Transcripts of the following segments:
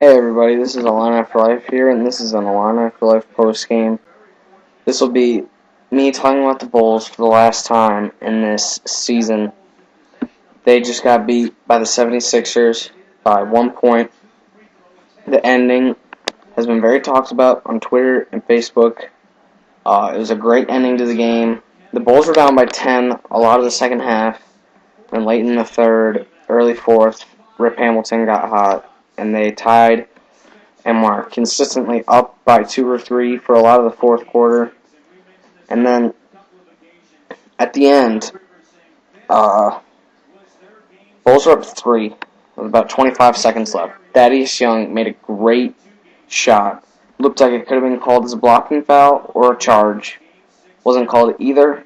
Hey everybody, this is Illini4life here, and this is an Illini4life Postgame. This will be me talking about the Bulls for the last time in this season. They just got beat by the 76ers by 1 point. The ending has been very talked about on Twitter and Facebook. It was a great ending to the game. The Bulls were down by 10 a lot of the second half, and late in the third, early fourth, Rip Hamilton got hot, and they tied and were consistently up by 2 or 3 for a lot of the fourth quarter. And then at the end, Bulls were up 3 with about 25 seconds left. Thaddeus Young made a great shot. Looked like it could have been called as a blocking foul or a charge. Wasn't called either,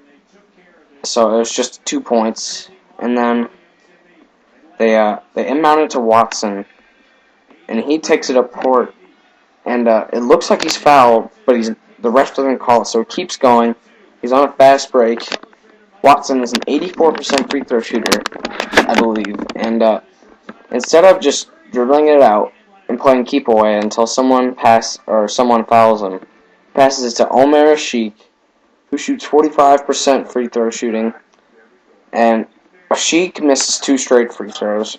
so it was just 2 points. And then they inbound it to Watson, and he takes it up court. And it looks like he's fouled, but the ref doesn't call it, so he keeps going. He's on a fast break. Watson is an 84% free throw shooter, I believe. And instead of just dribbling it out and playing keep away until someone fouls him, passes it to Omer Asik, who shoots 45% free throw shooting. And Asik misses 2 straight free throws.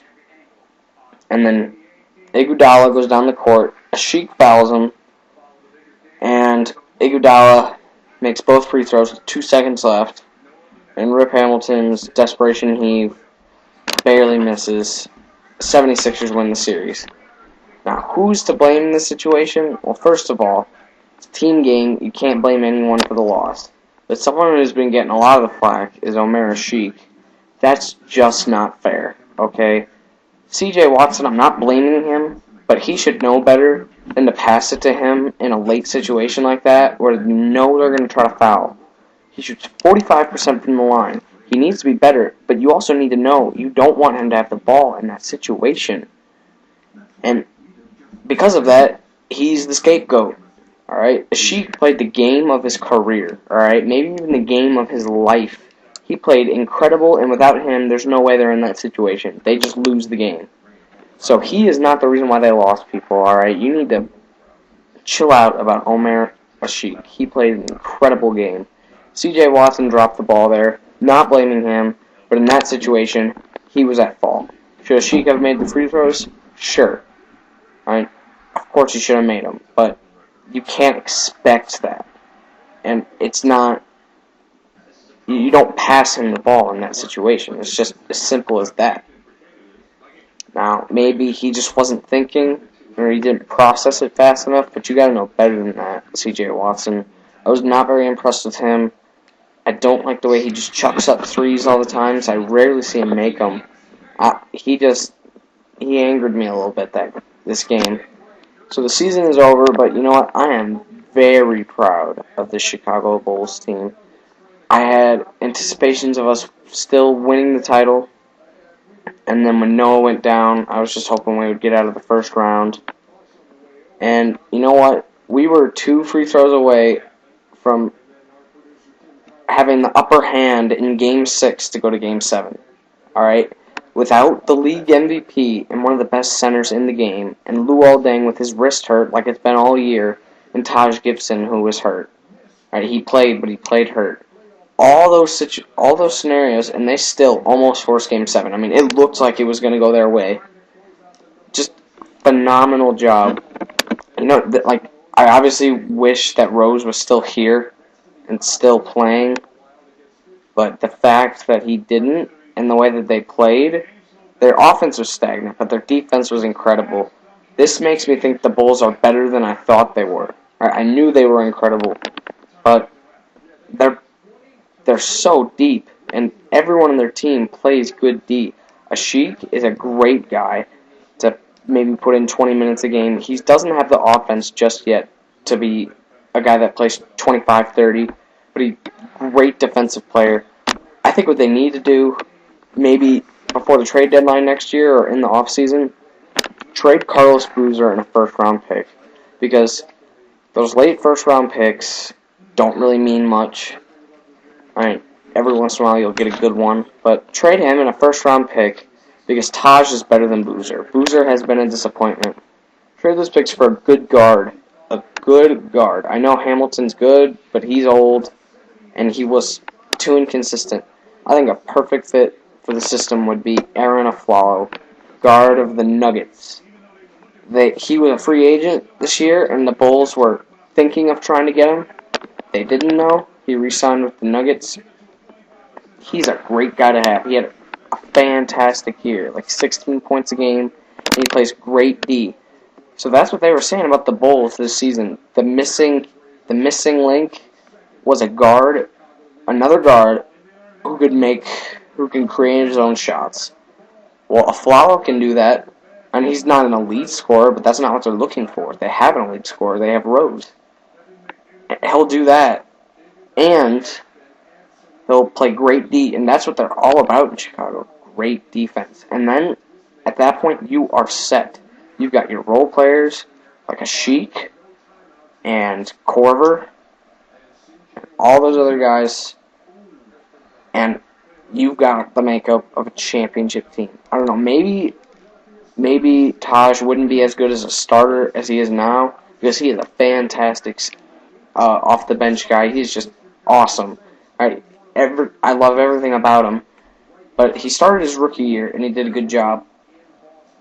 And then Iguodala goes down the court. Asik fouls him, and Iguodala makes both free throws with 2 seconds left. And Rip Hamilton's desperation heave barely misses. 76ers win the series. Now, who's to blame in this situation? Well, first of all, it's a team game. You can't blame anyone for the loss. But someone who's been getting a lot of the flack is Omer Asik. That's just not fair, okay? C.J. Watson, I'm not blaming him, but he should know better than to pass it to him in a late situation like that where you know they're going to try to foul. He shoots 45% from the line. He needs to be better, but you also need to know you don't want him to have the ball in that situation. And because of that, he's the scapegoat. Alright? Asik played the game of his career. Alright? Maybe even the game of his life. He played incredible, and without him, there's no way they're in that situation. They just lose the game. So he is not the reason why they lost, people, alright? You need to chill out about Omer Asik. He played an incredible game. C.J. Watson dropped the ball there. Not blaming him, but in that situation, he was at fault. Should Asik have made the free throws? Sure. Alright? Of course he should have made them, but you can't expect that. And it's not... You don't pass him the ball in that situation. It's just as simple as that. Now, maybe he just wasn't thinking, or he didn't process it fast enough, but you gotta know better than that, C.J. Watson. I was not very impressed with him. I don't like the way he just chucks up threes all the time, so I rarely see him make them. He angered me a little bit this game. So the season is over, but you know what? I am very proud of the Chicago Bulls team. I had anticipations of us still winning the title, and then when Noah went down, I was just hoping we would get out of the first round. And you know what? We were 2 free throws away from having the upper hand in Game 6 to go to Game 7. Alright? Without the league MVP and one of the best centers in the game, and Luol Deng with his wrist hurt like it's been all year, and Taj Gibson who was hurt. Alright, he played, but he played hurt. All those scenarios, and they still almost forced Game 7. I mean, it looked like it was going to go their way. Just phenomenal job. You know, I obviously wish that Rose was still here and still playing, but the fact that he didn't, and the way that they played, their offense was stagnant, but their defense was incredible. This makes me think the Bulls are better than I thought they were. I knew they were incredible, but they're so deep, and everyone on their team plays good D. Asik is a great guy to maybe put in 20 minutes a game. He doesn't have the offense just yet to be a guy that plays 25, 30, but he's a great defensive player. I think what they need to do, maybe before the trade deadline next year or in the offseason, trade Carlos Boozer and a first-round pick, because those late first-round picks don't really mean much. Alright, every once in a while you'll get a good one, but trade him in a first-round pick because Taj is better than Boozer. Boozer has been a disappointment. Trade those picks for a good guard. A good guard. I know Hamilton's good, but he's old, and he was too inconsistent. I think a perfect fit for the system would be Aaron Aflalo, guard of the Nuggets. He was a free agent this year, and the Bulls were thinking of trying to get him. They didn't know. He re-signed with the Nuggets. He's a great guy to have. He had a fantastic year, like 16 points a game, and he plays great D. So that's what they were saying about the Bulls this season. The missing link was a guard, another guard who can create his own shots. Well, Aflalo can do that, and he's not an elite scorer, but that's not what they're looking for. They have an elite scorer. They have Rose. He'll do that, and he'll play great D, and that's what they're all about in Chicago. Great defense. And then, at that point, you are set. You've got your role players, like a Sheik, and Korver, and all those other guys, and you've got the makeup of a championship team. I don't know, maybe Taj wouldn't be as good as a starter as he is now, because he is a fantastic off-the-bench guy. He's just awesome. I love everything about him, but he started his rookie year, and he did a good job.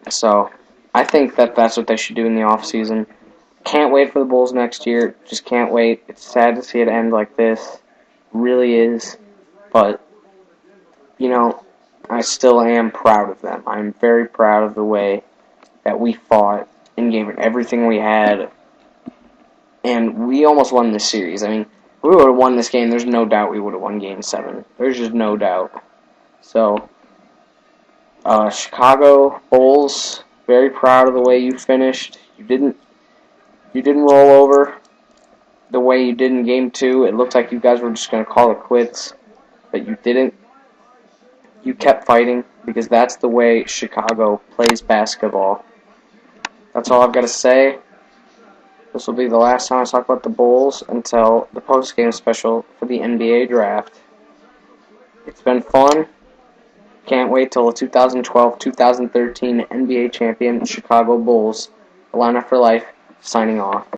So I think that's what they should do in the offseason. Can't wait for the Bulls next year. Just can't wait. It's sad to see it end like this. Really is. But, I still am proud of them. I'm very proud of the way that we fought and gave it everything we had. And we almost won this series. I mean, if we would have won this game, there's no doubt we would have won Game 7. There's just no doubt. So, Chicago Bulls, very proud of the way you finished. You didn't roll over the way you did in Game 2. It looked like you guys were just going to call it quits, but you didn't. You kept fighting, because that's the way Chicago plays basketball. That's all I've got to say. This will be the last time I talk about the Bulls until the post-game special for the NBA draft. It's been fun. Can't wait till the 2012-2013 NBA champion Chicago Bulls. Illini4life signing off.